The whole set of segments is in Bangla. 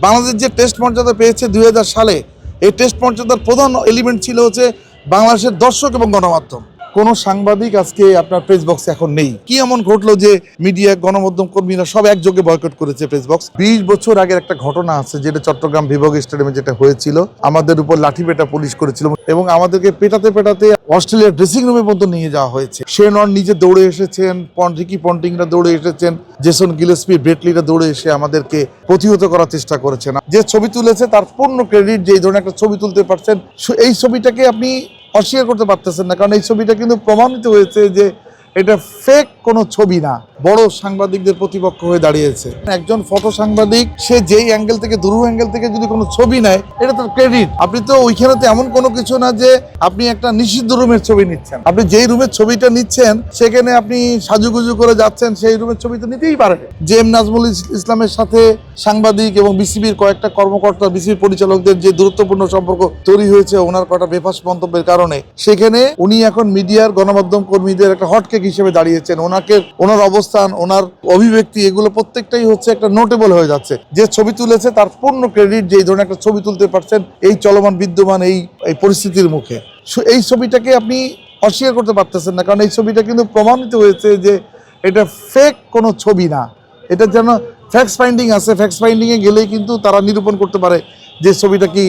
বাংলাদেশ যে টেস্ট মর্যাদা পেয়েছে 2000 সালে, এই টেস্ট মর্যাদার প্রধান এলিমেন্ট ছিল হচ্ছে বাংলাদেশের দর্শক এবং গণমাধ্যম। কোনো সাংবাদিক আজকে আপনার প্রেস বক্সে এখন নেই। কি এমন ঘটলো যে মিডিয়া, গণমাধ্যম কর্মীরা সব একযোগে বয়কট করেছে প্রেস বক্স? 20 বছর আগের একটা ঘটনা আছে, যেটা চট্টগ্রাম বিভাগীয় স্টেডিয়ামে যেটা হয়েছিল। আমাদের উপর লাঠিপেটা পুলিশ করেছিল এবং আমাদেরকে পেটাতে পেটাতে অস্ট্রেলিয়ার ড্রেসিং রুমে পর্যন্ত নিয়ে যাওয়া হয়েছে। শেনওয়ার্ন নিজে দৌড়ে এসেছেন, রিকি পন্টিংরা দৌড়ে এসেছেন, জেসন গিলেস্পি, ব্রেটলিরা দৌড়ে এসে আমাদেরকে প্রতিহত করার চেষ্টা করেছেন। যে ছবি তুলেছে তার পূর্ণ ক্রেডিট, যে ধরনের একটা ছবি তুলতে পারছেন, এই ছবিটাকে আপনি অস্বীকার করতে পারতেছেন না, কারণ এই ছবিটা কিন্তু প্রমাণিত হয়েছে যে এটা ফেক কোনো ছবি না, বড় সাংবাদিকদের প্রতিপক্ষ হয়ে দাঁড়িয়েছে। একজন ফটো সাংবাদিক সে যেই অ্যাঙ্গেল থেকে, দূর অ্যাঙ্গেল থেকে যদি কোনো ছবি নেয়, এটা তার ক্রেডিট। আপনি তো ওইখানে তো এমন কোনো কিছু না যে আপনি একটা নিষিদ্ধ রুমের ছবি নিচ্ছেন। আপনি যেই রুমের ছবিটা নিচ্ছেন সেখানে আপনি সাজুগুজু করে যাচ্ছেন, সেই রুমের ছবি তো নিতেই পারেন। জেএম নাজমুল ইসলামের সাথে সাংবাদিক এবং বিসিবির কয়েকটা কর্মকর্তা, বিসিবির পরিচালকদের যে দূরত্বপূর্ণ সম্পর্ক তৈরি হয়েছে ওনার কটা বেফাস মন্তব্যের কারণে, সেখানে উনি এখন মিডিয়ার, গণমাধ্যম কর্মীদের একটা হটকেক হিসেবে দাঁড়িয়েছেন। ওনার অবস্থান, ওনার অভিব্যক্তি, এগুলো প্রত্যেকটাই হচ্ছে একটা নোটেবল হয়ে যাচ্ছে। যে ছবি তুলেছে তার পূর্ণ ক্রেডিট, যে ধরনের একটা ছবি তুলতে পারছেন এই চলমান বিদ্যমান এই পরিস্থিতির মুখে। এই ছবিটাকে আপনি অস্বীকার করতে পারতেছেন না, কারণ এই ছবিটা কিন্তু প্রমাণিত হয়েছে যে এটা ফেক কোনো ছবি না। এটা যেন ফ্যাক্টস ফাইন্ডিং আছে, ফ্যাক্টস ফাইন্ডিংয়ে গেলেই কিন্তু তারা নিরূপণ করতে পারে যে ছবিটা কি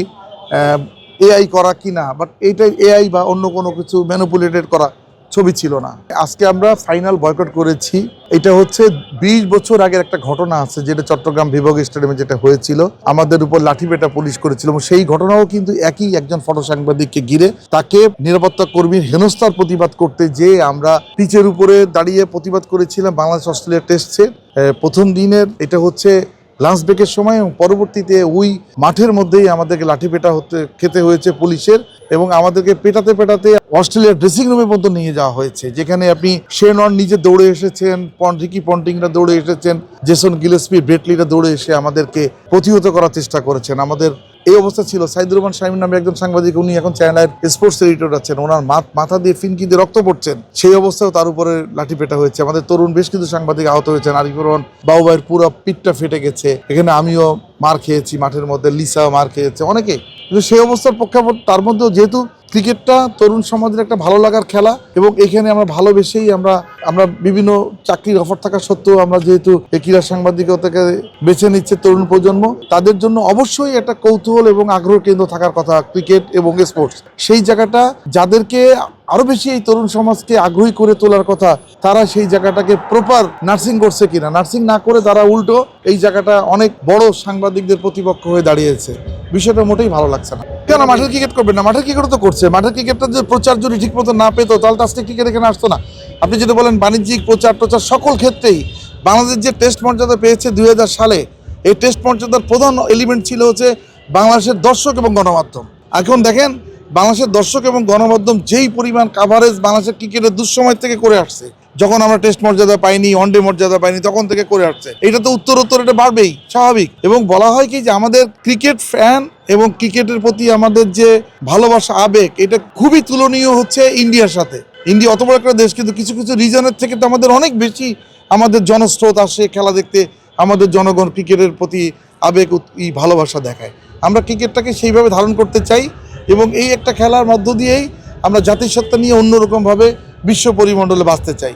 এআই করা কি না। বাট এইটা এআই বা অন্য কোনো কিছু ম্যানিপুলেটেড করা ছবি ছিল না। আজকে আমরা ফাইনাল বয়কট করেছি। এটা হচ্ছে 20 বছর আগের একটা ঘটনা আছে, যেটা চট্টগ্রাম বিভাগীয় স্টেডিয়ামে যেটা হয়েছিল। আমাদের উপর লাঠিপেটা পুলিশ করেছিল এবং সেই ঘটনাও কিন্তু একই একজন ফটো সাংবাদিককে ঘিরে, তাকে নিরাপত্তা কর্মীর হেনস্থার প্রতিবাদ করতে যে আমরা পিচের উপরে দাঁড়িয়ে প্রতিবাদ করেছিলাম। বাংলাদেশ অস্ট্রেলিয়া টেস্টের প্রথম দিনের এটা হচ্ছে লাঞ্চ ব্রেকের সময়, এবং পরবর্তীতে ওই মাঠের মধ্যেই আমাদেরকে লাঠিপেটা খেতে হয়েছে পুলিশের, এবং আমাদেরকে পেটাতে পেটাতে অস্ট্রেলিয়ার ড্রেসিং রুমে পর্যন্ত নিয়ে যাওয়া হয়েছে, যেখানে আপনি শেনওয়ার্ন নিজে দৌড়ে এসেছেন, রিকি পন্টিংরা দৌড়ে এসেছেন, জেসন গিলেস্পি, ব্রেটলিরা দৌড়ে এসে আমাদেরকে প্রতিহত করার চেষ্টা করেছেন। আমাদের এই অবস্থা ছিল। সাইদুর রহমান শামীম নামে একজন সাংবাদিক, উনি এখন চ্যানেলের স্পোর্টস এডিটর আছেন, ওনার মাথা দিয়ে ফিনকি দিয়ে রক্ত পড়ছেন, সেই অবস্থায় তার উপরে লাঠিপেটা হয়েছে। আমাদের তরুণ বেশ কিছু সাংবাদিক আহত হয়েছেন। আরিফুর রহমান বাবুভাইয়ের পুরো পিঠটা ফেটে গেছে। এখানে আমিও মার খেয়েছি মাঠের মধ্যে, লিসাও মার খেয়েছে, অনেকে। কিন্তু সেই অবস্থার প্রেক্ষাপট, তার মধ্যেও যেহেতু ক্রিকেটটা তরুণ সমাজের একটা ভালো লাগার খেলা, এবং এখানে আমরা ভালোবেসেই আমরা বিভিন্ন চাকরির অফার থাকা সত্ত্বেও আমরা যেহেতু এই ক্রীড়া সাংবাদিকতাকে বেছে নিচ্ছে তরুণ প্রজন্ম, তাদের জন্য অবশ্যই একটা কৌতূহল এবং আগ্রহ কেন্দ্র থাকার কথা ক্রিকেট এবং স্পোর্টস। সেই জায়গাটা যাদেরকে আরো বেশি এই তরুণ সমাজকে আগ্রহী করে তোলার কথা, তারা সেই জায়গাটাকে প্রপার নার্সিং করছে কিনা। নার্সিং না করে তারা উল্টো এই জায়গাটা অনেক বড় সাংবাদিকদের প্রতিপক্ষ হয়ে দাঁড়িয়েছে। বিষয়টা মোটেই ভালো লাগছে না। কেন মাঠের ক্রিকেট করবেন না? মাঠের ক্রিকেট তো করছে। মাঠের ক্রিকেটটা যে প্রচার যদি ঠিক মতো না পেতো, তাহলে তো আজকে ক্রিকেট এখানে আসতো না। আপনি যদি বলেন বাণিজ্যিক প্রচার টোচার সকল ক্ষেত্রেই বাংলাদেশ যে টেস্ট মর্যাদা পেয়েছে 2000 সালে, এই টেস্ট মর্যাদার প্রধান এলিমেন্ট ছিল হচ্ছে বাংলাদেশের দর্শক এবং গণমাধ্যম। এখন দেখেন, বাংলাদেশের দর্শক এবং গণমাধ্যম যেই পরিমাণ কাভারেজ বাংলাদেশের ক্রিকেটের দুঃসময় থেকে করে আসছে, যখন আমরা টেস্ট মর্যাদা পাইনি, ওয়ানডে মর্যাদা পাইনি, তখন থেকে করে আসছে, এটা তো উত্তরোত্তর এটা বাড়বেই, স্বাভাবিক। এবং বলা হয় কি যে আমাদের ক্রিকেট ফ্যান এবং ক্রিকেটের প্রতি আমাদের যে ভালোবাসা, আবেগ, এটা খুবই তুলনীয় হচ্ছে ইন্ডিয়ার সাথে। ইন্ডিয়া অত বড় একটা দেশ, কিন্তু কিছু কিছু রিজনের থেকে তো আমাদের অনেক বেশি আমাদের জনস্রোত আসে খেলা দেখতে, আমাদের জনগণ ক্রিকেটের প্রতি আবেগ ভালোবাসা দেখায়। আমরা ক্রিকেটটাকে সেইভাবে ধারণ করতে চাই, এবং এই একটা খেলার মধ্য দিয়েই আমরা জাতিসত্তা নিয়ে অন্যরকমভাবে বিশ্ব পরিমণ্ডলে বাঁচতে চাই।